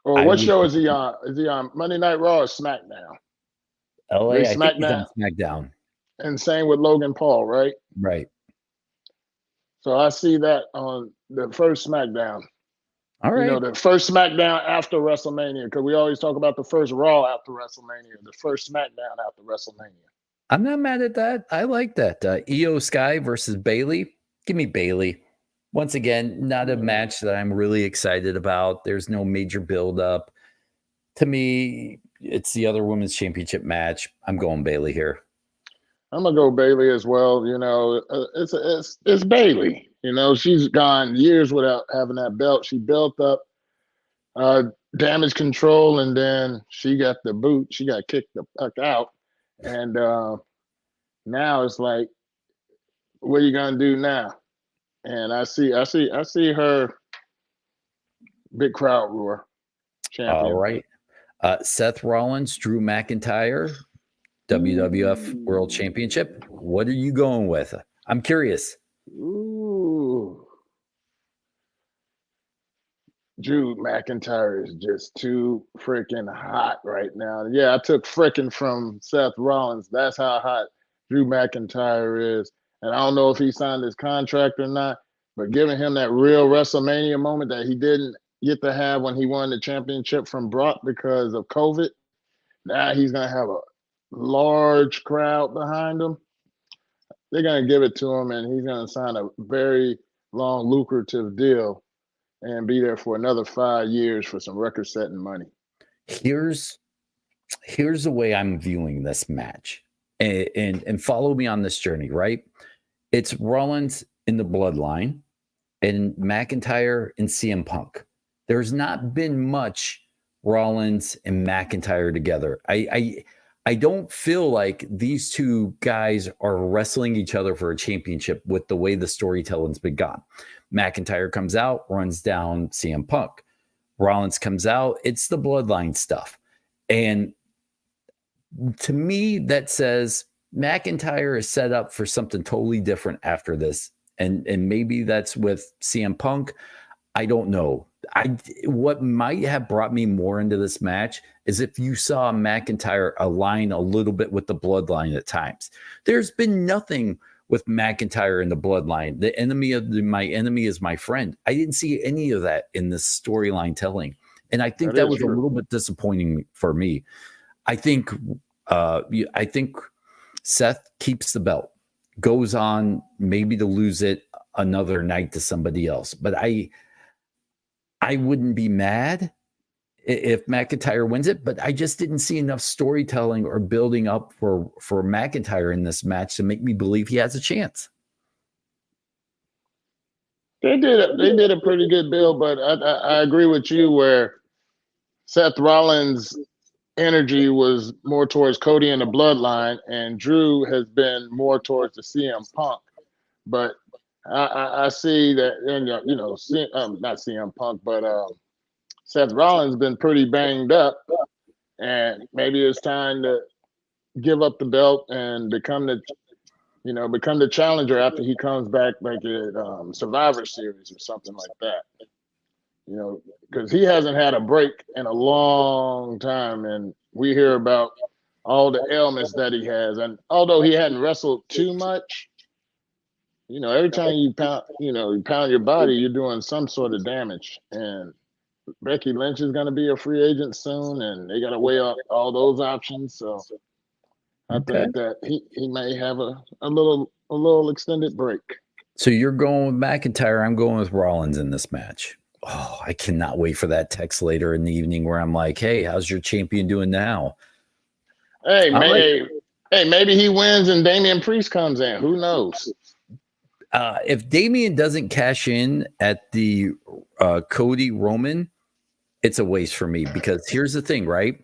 Or what show is he on? Is he on Monday Night Raw or SmackDown? LA, I think he's on SmackDown. And same with Logan Paul, right? Right. So I see that on the first SmackDown. All right. The first SmackDown after WrestleMania, because we always talk about the first Raw after WrestleMania, the first SmackDown after WrestleMania. I'm not mad at that. I like that. Io Sky versus Bayley. Give me Bayley. Once again, not a match that I'm really excited about. There's no major build-up. To me, it's the other women's championship match. I'm going Bayley here. I'm gonna go Bayley as well. It's Bayley. She's gone years without having that belt. She built up damage control, and then she got the boot. She got kicked the fuck out, and now it's like, what are you gonna do now? And I see her big crowd roar. Champion. All right. Seth Rollins, Drew McIntyre, WWF World Championship. What are you going with? I'm curious. Ooh. Drew McIntyre is just too freaking hot right now. Yeah, I took freaking from Seth Rollins. That's how hot Drew McIntyre is. And I don't know if he signed his contract or not, but giving him that real WrestleMania moment that he didn't get to have when he won the championship from Brock because of COVID, now he's going to have a large crowd behind him. They're going to give it to him, and he's going to sign a very long, lucrative deal and be there for another 5 years for some record-setting money. Here's the way I'm viewing this match, and follow me on this journey, right? It's Rollins in the Bloodline and McIntyre and CM Punk. There's not been much Rollins and McIntyre together. I don't feel like these two guys are wrestling each other for a championship with the way the storytelling's been gone. McIntyre comes out, runs down CM Punk. Rollins comes out, it's the Bloodline stuff. And to me, that says McIntyre is set up for something totally different after this. And maybe that's with CM Punk. I don't know. What might have brought me more into this match is if you saw McIntyre align a little bit with the Bloodline at times. There's been nothing with McIntyre in the Bloodline. The enemy of my enemy is my friend. I didn't see any of that in this storyline telling. And I think that was a little bit disappointing for me. I think Seth keeps the belt, goes on maybe to lose it another night to somebody else. But I wouldn't be mad if McIntyre wins it, but I just didn't see enough storytelling or building up for McIntyre in this match to make me believe he has a chance. They did a pretty good build, but I agree with you where Seth Rollins' energy was more towards Cody and the Bloodline, and Drew has been more towards the CM Punk. But I see that, and not CM Punk, but Seth Rollins been pretty banged up, and maybe it's time to give up the belt and become the challenger after he comes back, like at Survivor Series or something like that. Because he hasn't had a break in a long time, and we hear about all the ailments that he has. And although he hadn't wrestled too much, every time you pound your body, you're doing some sort of damage. And Becky Lynch is going to be a free agent soon, and they got to weigh up all those options. So I think that he may have a little extended break. So you're going with McIntyre. I'm going with Rollins in this match. Oh, I cannot wait for that text later in the evening where I'm like, "Hey, how's your champion doing now?" Hey, maybe he wins and Damian Priest comes in. Who knows? If Damian doesn't cash in at the Cody Roman, it's a waste for me, because here's the thing, right?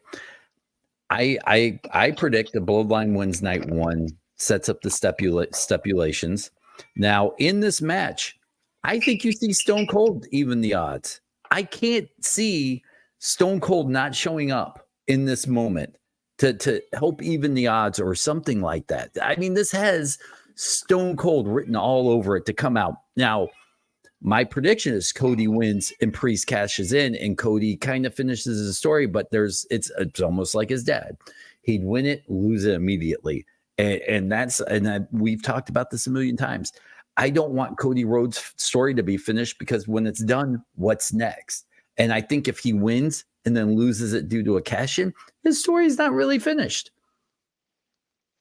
I predict the Bloodline wins night one, sets up the stipulations. Now in this match, I think you see Stone Cold even the odds. I can't see Stone Cold not showing up in this moment to help even the odds or something like that. I mean, this has Stone Cold written all over it to come out. Now, my prediction is Cody wins and Priest cashes in, and Cody kind of finishes his story, but it's almost like his dad. He'd win it, lose it immediately. And we've talked about this a million times. I don't want Cody Rhodes' story to be finished, because when it's done, what's next? And I think if he wins and then loses it due to a cash-in, his story is not really finished.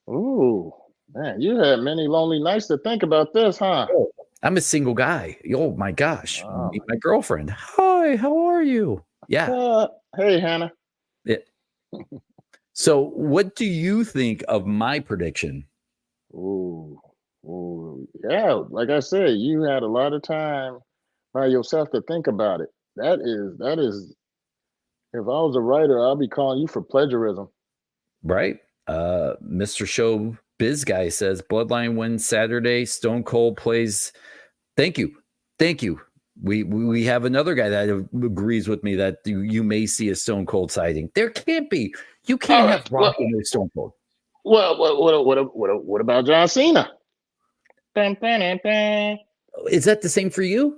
Ooh, man, you had many lonely nights to think about this, huh? Oh, I'm a single guy. Oh my gosh. Meet my girlfriend. Hi, how are you? Yeah. Hey, Hannah. Yeah. So what do you think of my prediction? Ooh, yeah. Like I said, you had a lot of time by yourself to think about it. That is. If I was a writer, I'll be calling you for plagiarism. Right. Mr. Show Biz Guy says Bloodline wins Saturday. Stone Cold plays. Thank you. We have another guy that agrees with me that you may see a Stone Cold sighting. There can't be. You can't have Rock with Stone Cold. Well, what about John Cena? Is that the same for you?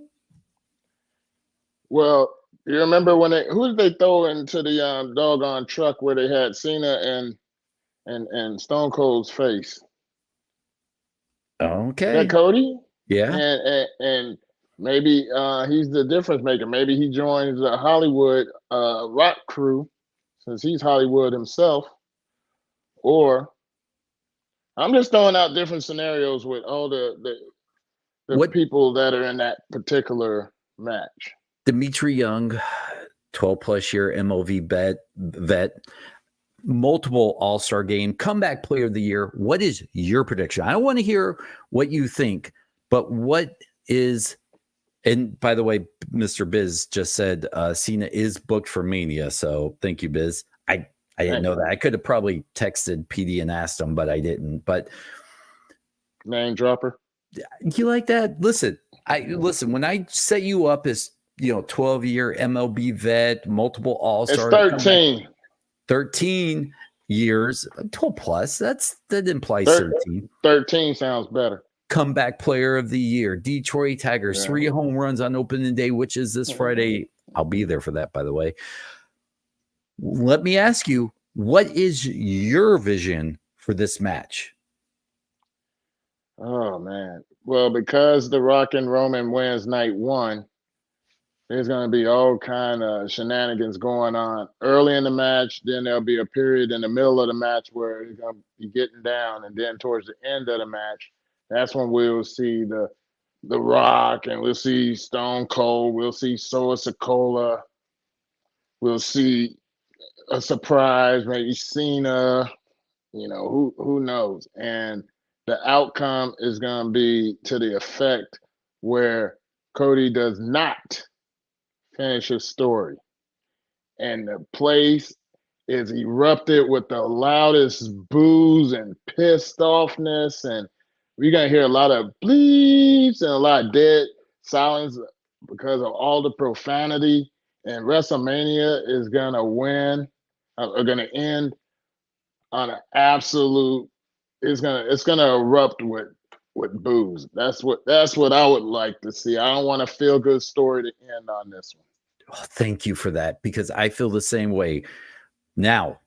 Well, you remember who did they throw into the doggone truck where they had Cena and Stone Cold's face? Okay. That Cody? Yeah. And maybe he's the difference maker. Maybe he joins the Hollywood Rock crew, since he's Hollywood himself. Or I'm just throwing out different scenarios with all the people that are in that particular match. Dmitri Young, 12 plus year MLB vet, multiple All-Star game, comeback player of the year. What is your prediction? I don't want to hear what you think, but what is, and by the way, Mr. Biz just said Cena is booked for Mania. So thank you, Biz. I didn't know that. I could have probably texted PD and asked him, but I didn't. But name dropper. You like that? Listen, when I set you up as 12-year MLB vet, multiple All-Star. It's 13. 13 years, 12 plus. That implies 13. 13 sounds better. Comeback player of the year, Detroit Tigers, 3 home runs on opening day, which is this Friday. I'll be there for that, by the way. Let me ask you, what is your vision for this match? Oh, man. Well, because The Rock and Roman wins night one, there's going to be all kind of shenanigans going on early in the match. Then there'll be a period in the middle of the match where it's going to be getting down. And then towards the end of the match, that's when we'll see the Rock, and we'll see Stone Cold. We'll see Solo Sikoa. We'll see a surprise, maybe Cena. Who knows? And the outcome is going to be to the effect where Cody does not finish his story, and the place is erupted with the loudest boos and pissed offness, and we're going to hear a lot of bleep keep seeing a lot of dead silence because of all the profanity. And WrestleMania is gonna win, are gonna end on an absolute. It's gonna erupt with booze. That's what I would like to see. I don't want a feel good story to end on this one. Oh, thank you for that, because I feel the same way. Now,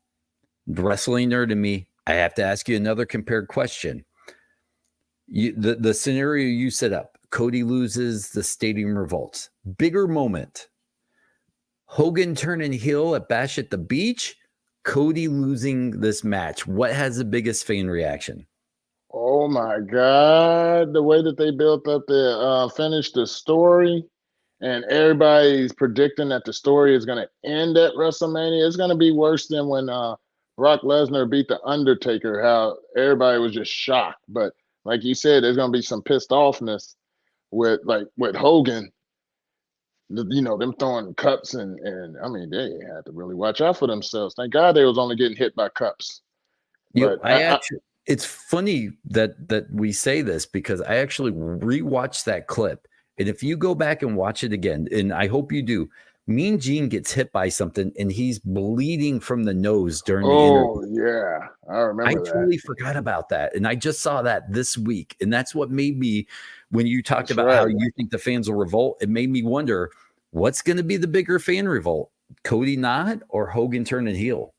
the wrestling nerd in me, I have to ask you another compared question. The scenario you set up, Cody loses, the stadium revolts. Bigger moment. Hogan turning heel at Bash at the Beach, Cody losing this match. What has the biggest fan reaction? Oh my God, the way that they built up the finish the story, and everybody's predicting that the story is going to end at WrestleMania. It's going to be worse than when Brock Lesnar beat the Undertaker. How everybody was just shocked, but like you said, there's going to be some pissed offness with Hogan. Them throwing cups and I mean they had to really watch out for themselves. Thank God they was only getting hit by cups. But I actually, it's funny that we say this, because I actually rewatched that clip. And if you go back and watch it again, and I hope you do, Mean Gene gets hit by something and he's bleeding from the nose during the interview. Yeah, I remember that. Totally forgot about that. And I just saw that this week. And that's what made me, when you talked about how you think the fans will revolt, it made me wonder, what's going to be the bigger fan revolt? Cody not, or Hogan turning heel?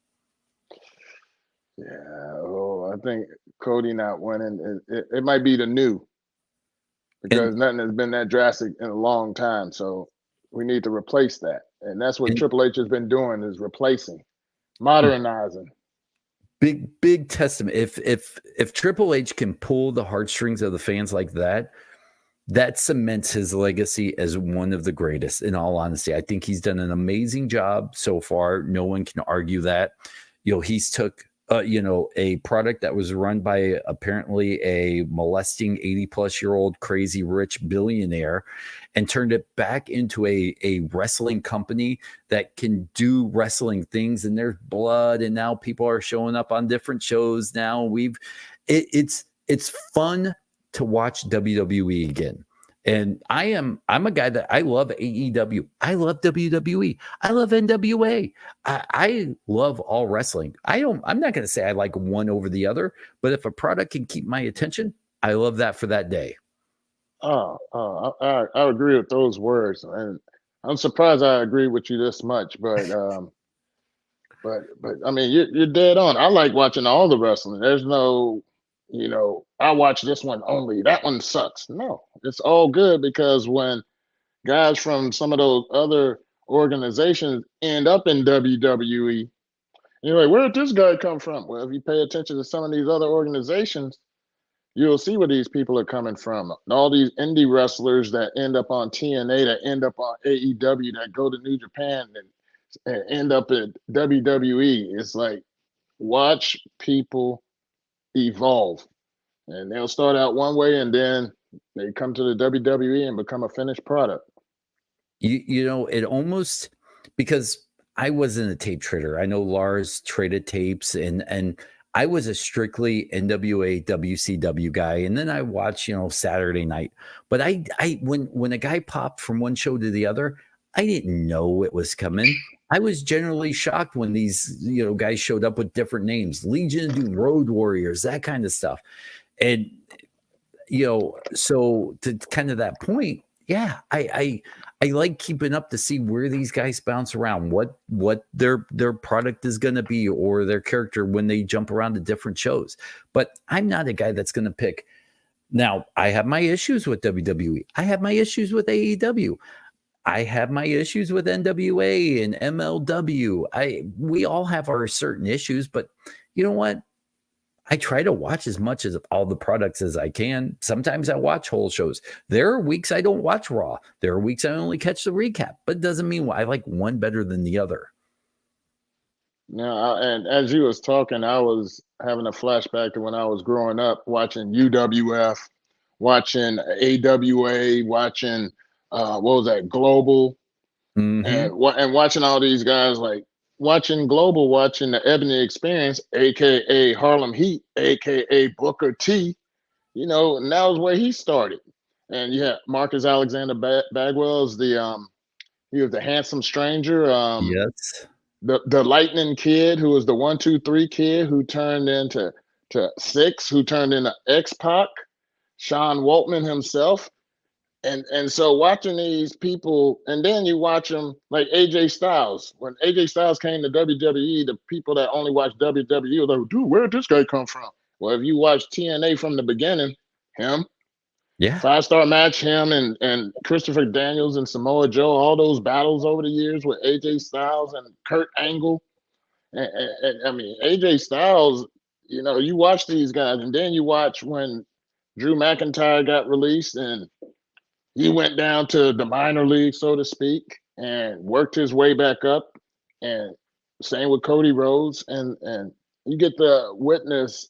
Yeah, I think Cody not winning. It might be the new, because nothing has been that drastic in a long time. So we need to replace that, and that's what Triple H has been doing, is replacing, modernizing. Big testament. If Triple H can pull the heartstrings of the fans like that, that cements his legacy as one of the greatest. In all honesty, I think he's done an amazing job so far. No one can argue that. He's took a product that was run by apparently a molesting 80-plus-year-old crazy rich billionaire and turned it back into a wrestling company that can do wrestling things. And there's blood, and now people are showing up on different shows. Now it's fun to watch WWE again. And I'm a guy that I love AEW. I love WWE. I love NWA. I love all wrestling. I'm not going to say I like one over the other, but if a product can keep my attention, I love that for that day. I agree with those words, and I'm surprised I agree with you this much. But I mean, you're dead on. I like watching all the wrestling. There's no, I watch this one only. That one sucks. No, it's all good, because when guys from some of those other organizations end up in WWE, you're like, where did this guy come from? Well, if you pay attention to some of these other organizations, you'll see where these people are coming from. And all these indie wrestlers that end up on TNA, that end up on AEW, that go to New Japan and end up at WWE. It's like, watch people evolve, and they'll start out one way and then they come to the WWE and become a finished product. It almost, because I wasn't a tape trader. I know Lars traded tapes, and I was a strictly NWA WCW guy, and then I watched Saturday Night. But when a guy popped from one show to the other, I didn't know it was coming. I was generally shocked when these guys showed up with different names, Legion of Doom, Road Warriors, that kind of stuff. And so to kind of that point, yeah, I like keeping up to see where these guys bounce around, what their product is going to be, or their character when they jump around to different shows. But I'm not a guy that's going to pick. Now, I have my issues with WWE. I have my issues with AEW. I have my issues with NWA and MLW. We all have our certain issues, but you know what? I try to watch as much as all the products as I can. Sometimes I watch whole shows. There are weeks I don't watch Raw. There are weeks I only catch the recap, but it doesn't mean I like one better than the other. Now, and as you was talking, I was having a flashback to when I was growing up, watching UWF, watching AWA, watching what was that, Global, and watching all these guys, like watching Global, watching the Ebony Experience, aka Harlem Heat, aka Booker T. And that was where he started. and yeah, Marcus Alexander Bagwell is he was the handsome stranger. Yes. The Lightning Kid, who was the 1, 2, 3 kid who turned into Six, who turned into X-Pac, Sean Waltman himself. And so watching these people, and then you watch them like AJ Styles. When AJ Styles came to WWE, the people that only watch WWE were like, dude, where did this guy come from? Well, if you watch TNA from the beginning, him, Yeah. 5-star match, him and Christopher Daniels and Samoa Joe, all those battles over the years with AJ Styles and Kurt Angle. And I mean, AJ Styles, you watch these guys, and then you watch when Drew McIntyre got released and he went down to the minor league, so to speak, and worked his way back up. And same with Cody Rhodes. And you get to witness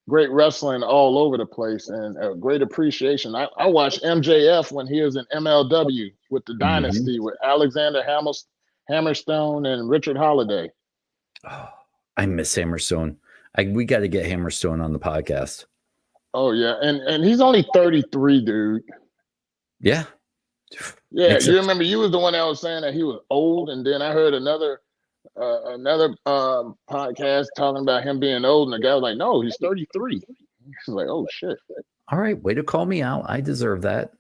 great wrestling all over the place and a great appreciation. I watched MJF when he was in MLW with the Dynasty with Alexander Hammerstone and Richard Holiday. Oh, I miss Hammerstone. We got to get Hammerstone on the podcast. Oh, yeah. And he's only 33, dude. Yeah. Yeah, you remember you was the one that was saying that he was old, and then I heard another podcast talking about him being old, and the guy was like, "No, he's 33." He's like, "Oh shit!" All right, way to call me out. I deserve that.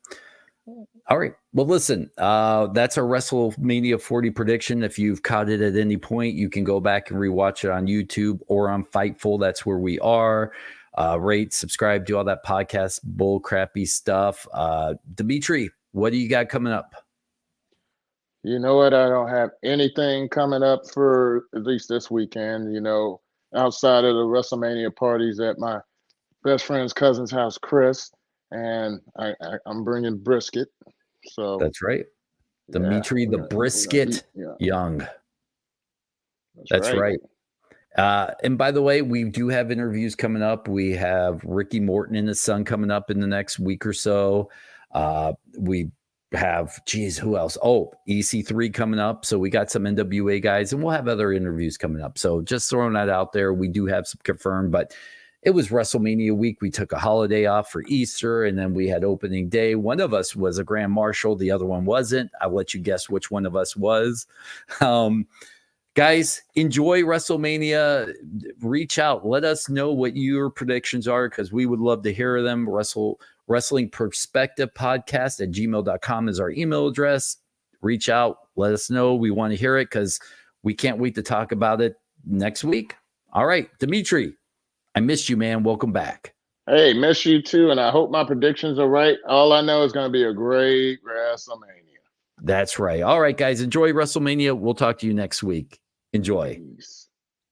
All right. Well, listen, that's our WrestleMania 40 prediction. If you've caught it at any point, you can go back and rewatch it on YouTube or on Fightful. That's where we are. Rate, subscribe, do all that podcast bull crappy stuff. Dmitri, what do you got coming up? You know what? I don't have anything coming up for at least this weekend, outside of the WrestleMania parties at my best friend's cousin's house, Chris, and I'm bringing brisket. So that's right. Dmitri, the brisket young. That's right. And by the way, we do have interviews coming up. We have Ricky Morton and his son coming up in the next week or so. We have, who else? Oh, EC3 coming up. So we got some NWA guys, and we'll have other interviews coming up. So just throwing that out there. We do have some confirmed, but it was WrestleMania week. We took a holiday off for Easter, and then we had opening day. One of us was a Grand Marshal. The other one wasn't. I'll let you guess which one of us was. Guys, enjoy WrestleMania. Reach out. Let us know what your predictions are, because we would love to hear them. Wrestling Perspective Podcast at gmail.com is our email address. Reach out. Let us know. We want to hear it because we can't wait to talk about it next week. All right, Dmitri, I missed you, man. Welcome back. Hey, miss you too. And I hope my predictions are right. All I know is going to be a great WrestleMania. That's right. All right, guys, enjoy WrestleMania. We'll talk to you next week. Enjoy. Peace.